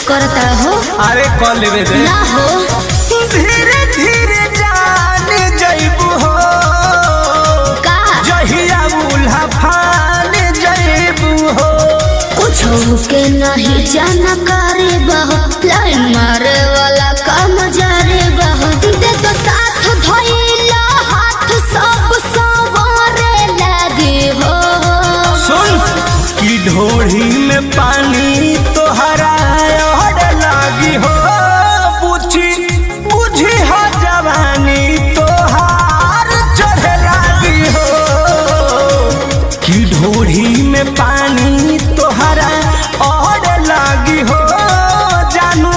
करता हो? अरे कॉल लेवे दे ना हो धीरे धीरे जान जइबू हो का जहिया उल्हा फान जइबू हो कुछ के नहीं जानकारी बहो लाइन मारे वाला काम जारे बहो दे तो साथ धइला हाथ सब सवारे लगे हो सुन की ढोढ़ी में पानी तोहरा और लागी हो बुझी हो जवानी तोहार चढ़े लागी हो की ढोढ़ी में पानी तोहरा और लागी हो जानू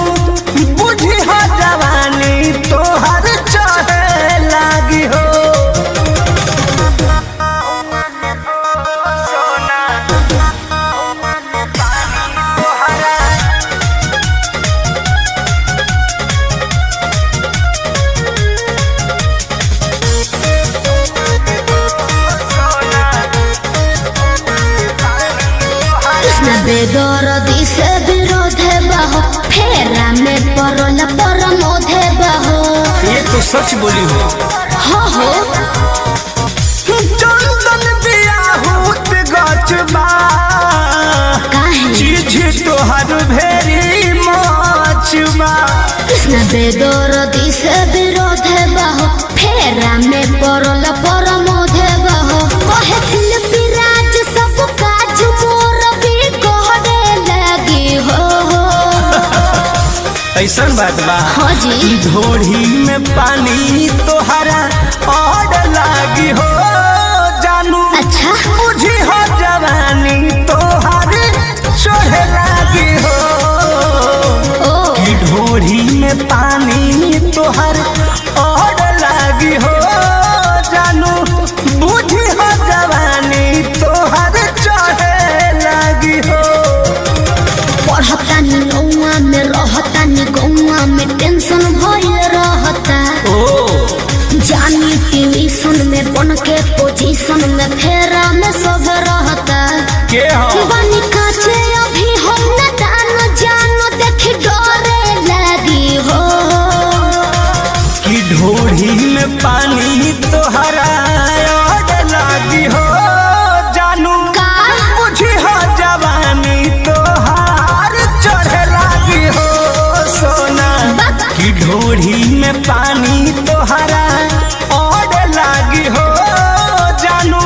बुझी हो जवानी तोहार चढ़े लागी हो बेदरदी से विरोध बहो फेरा में परल परमोध बहो ये तो सच बोली हो हो चंदन बियाहूत गचबा काहे चीज तोहर भेरी मचबा कृष्ण बेदरदी से विरोध बहो फेरा में परल परमोध बहो कहे शिल्पी राज सब काज मोर भी कहरे लगी हो ऐसन बात बा हाँ जी ढोढ़ी में पानी तोहरा और लागी हो जानू अच्छा बुझी हो जवानी तोहर चढ़े लागी हो ओ की ढोढ़ी में पानी तोहर और लागी हो जानू बुझी हो जवानी तोहर चढ़े लागी हो पढ़तानी नौआ में रहतानी गौआ में टेंशन भइल रहता ओ जानी ट्यूशन में बन के पोजीशन में फेरा में सब रहता के हो बनी काचे अभी हम न जानो देख डरे लगी हो की ढोढ़ी में पानी तोहरा और लागी हो जानू का बुझी हो जवानी तोहार चढ़े लागी हो सोना बात की ढोढ़ी में पानी तोहरा और लागी हो जानू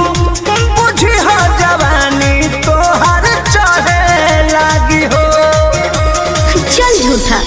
बुझी हो जवानी तोहार चढ़े लागी हो चल झूठा